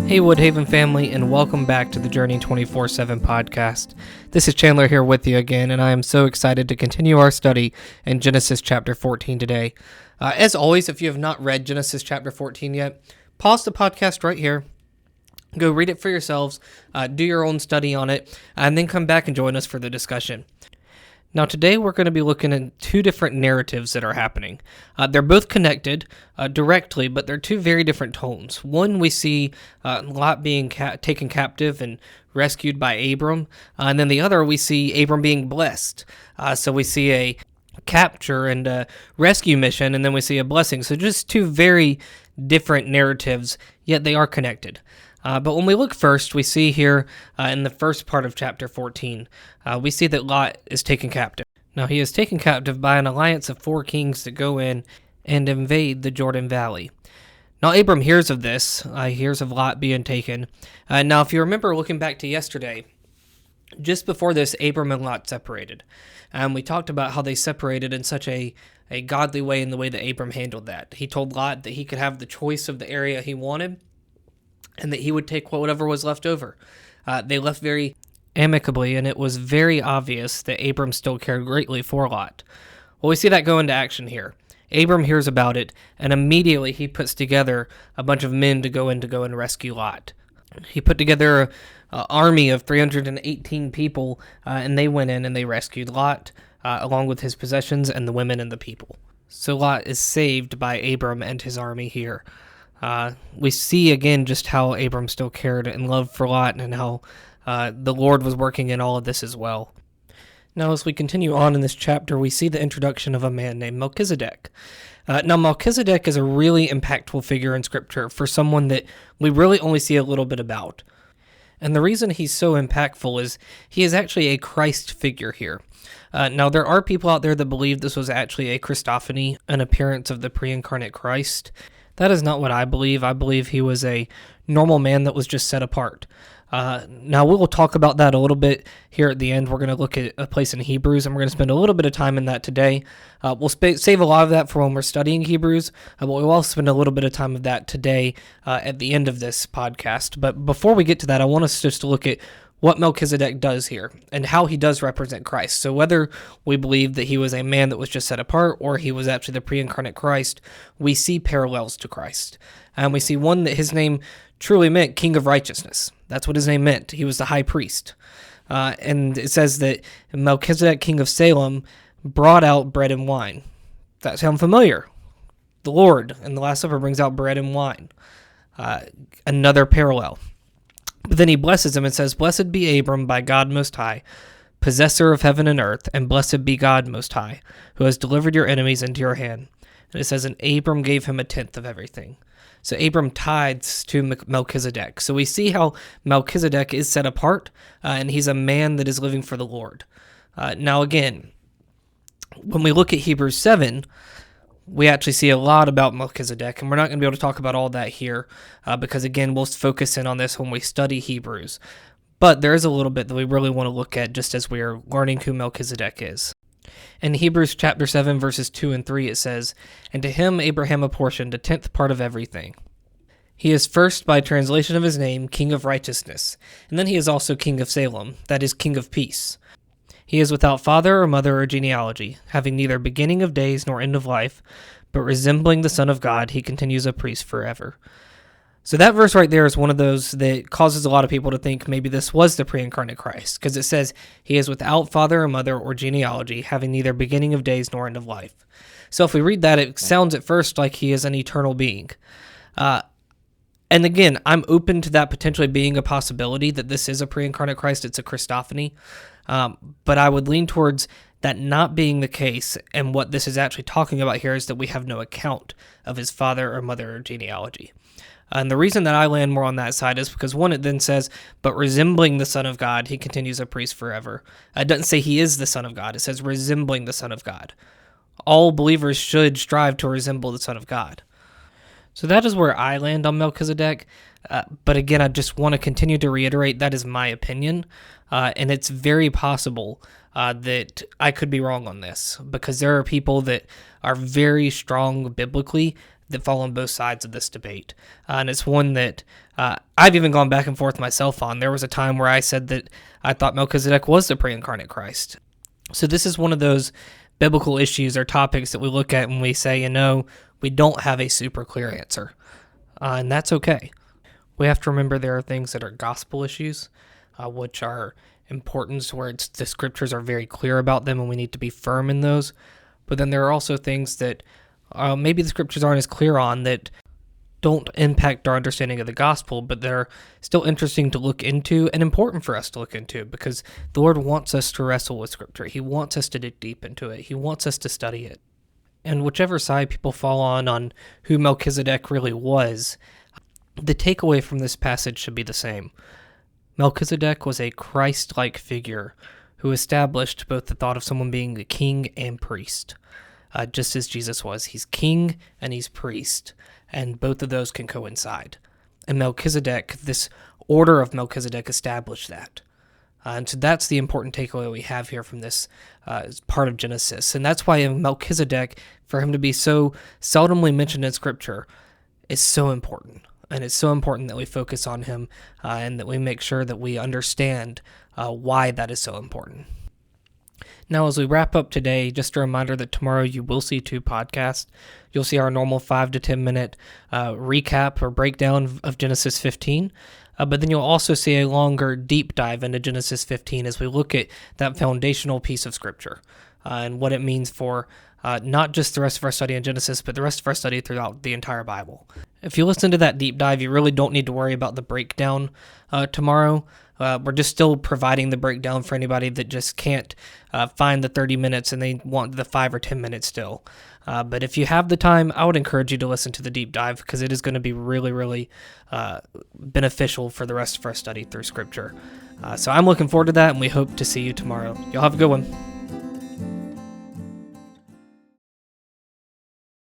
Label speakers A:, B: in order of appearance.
A: Hey Woodhaven family, and welcome back to the Journey 24/7 podcast. This is Chandler here with you again, and I am so excited to continue our study in Genesis chapter 14 today. As always, if you have not read Genesis chapter 14 yet, pause the podcast right here. Go read it for yourselves, do your own study on it, and then come back and join us for the discussion. Now today we're going to be looking at two different narratives that are happening. They're both connected directly, but they're two very different tones. One, we see Lot being taken captive and rescued by Abram, and then the other we see Abram being blessed. So we see a capture and a rescue mission, and then we see a blessing. So just two very different narratives, yet they are connected. But when we look first, we see here in the first part of chapter 14, we see that Lot is taken captive. Now, he is taken captive by an alliance of 4 kings that go in and invade the Jordan Valley. Now, Abram hears of this. He hears of Lot being taken. Now, if you remember looking back to yesterday, just before this, Abram and Lot separated. We talked about how they separated in such a godly way in the way that Abram handled that. He told Lot that he could have the choice of the area he wanted, and that he would take whatever was left over. They left very amicably, and it was very obvious that Abram still cared greatly for Lot. Well, we see that go into action here. Abram hears about it, and immediately he puts together a bunch of men to go and rescue Lot. He put together an army of 318 people, and they went in and they rescued Lot, along with his possessions and the women and the people. So Lot is saved by Abram and his army here. We see again just how Abram still cared and loved for Lot, and how the Lord was working in all of this as well. Now, as we continue on in this chapter, we see the introduction of a man named Melchizedek. Now, Melchizedek is a really impactful figure in Scripture for someone that we really only see a little bit about. And the reason he's so impactful is he is actually a Christ figure here. Now, there are people out there that believe this was actually a Christophany, an appearance of the pre-incarnate Christ. That is not what I believe. I believe he was a normal man that was just set apart. Now, we will talk about that a little bit here at the end. We're going to look at a place in Hebrews, and we're going to spend a little bit of time in that today. We'll save a lot of that for when we're studying Hebrews, but we'll also spend a little bit of time of that today at the end of this podcast. But before we get to that, I want us just to look at what Melchizedek does here and how he does represent Christ. So whether we believe that he was a man that was just set apart or he was actually the pre-incarnate Christ, we see parallels to Christ. And we see one that his name truly meant King of Righteousness. That's what his name meant. He was the high priest. And it says that Melchizedek, king of Salem, brought out bread and wine. That sound familiar? The Lord in the Last Supper brings out bread and wine. Another parallel. But then he blesses him and says, "Blessed be Abram by God Most High, possessor of heaven and earth, and blessed be God Most High, who has delivered your enemies into your hand." And it says, "And Abram gave him a tenth of everything." So Abram tithes to Melchizedek. So we see how Melchizedek is set apart, and he's a man that is living for the Lord. Now again, when we look at Hebrews 7, we actually see a lot about Melchizedek, and we're not going to be able to talk about all that here, because again, we'll focus in on this when we study Hebrews. But there is a little bit that we really want to look at just as we are learning who Melchizedek is. In Hebrews chapter 7, verses 2 and 3, it says, "And to him Abraham apportioned a tenth part of everything. He is first, by translation of his name, King of Righteousness, and then he is also King of Salem, that is, King of Peace. He is without father or mother or genealogy, having neither beginning of days nor end of life, but resembling the Son of God, he continues a priest forever." So that verse right there is one of those that causes a lot of people to think maybe this was the pre-incarnate Christ, because it says, "He is without father or mother or genealogy, having neither beginning of days nor end of life." So if we read that, it sounds at first like he is an eternal being. And again, I'm open to that potentially being a possibility that this is a pre-incarnate Christ. It's a Christophany. But I would lean towards that not being the case, and what this is actually talking about here is that we have no account of his father or mother or genealogy. And the reason that I land more on that side is because, one, it then says, "But resembling the Son of God, he continues a priest forever." It doesn't say he is the Son of God. It says resembling the Son of God. All believers should strive to resemble the Son of God. So that is where I land on Melchizedek. But again, I just want to continue to reiterate that is my opinion. And it's very possible that I could be wrong on this, because there are people that are very strong biblically that fall on both sides of this debate. And it's one that I've even gone back and forth myself on. There was a time where I said that I thought Melchizedek was the pre-incarnate Christ. So this is one of those biblical issues or topics that we look at when we say, we don't have a super clear answer. And that's okay. We have to remember there are things that are gospel issues, which are important, where the scriptures are very clear about them and we need to be firm in those. But then there are also things that maybe the scriptures aren't as clear on, that don't impact our understanding of the gospel, but they're still interesting to look into and important for us to look into, because the Lord wants us to wrestle with scripture. He wants us to dig deep into it. He wants us to study it. And whichever side people fall on who Melchizedek really was, the takeaway from this passage should be the same. Melchizedek was a Christ-like figure who established both the thought of someone being a king and priest, just as Jesus was. He's king and he's priest, and both of those can coincide. And Melchizedek, this order of Melchizedek, established that. And so that's the important takeaway we have here from this part of Genesis. And that's why Melchizedek, for him to be so seldomly mentioned in Scripture, is so important. And it's so important that we focus on him and that we make sure that we understand why that is so important. Now, as we wrap up today, just a reminder that tomorrow you will see 2 podcasts. You'll see our normal 5 to 10 minute recap or breakdown of Genesis 15, but then you'll also see a longer deep dive into Genesis 15 as we look at that foundational piece of Scripture and what it means for not just the rest of our study in Genesis, but the rest of our study throughout the entire Bible. If you listen to that deep dive, you really don't need to worry about the breakdown tomorrow. We're just still providing the breakdown for anybody that just can't find the 30 minutes and they want the 5 or 10 minutes still. But if you have the time, I would encourage you to listen to the deep dive, because it is going to be really, really beneficial for the rest of our study through Scripture. So I'm looking forward to that, and we hope to see you tomorrow. Y'all have a good one.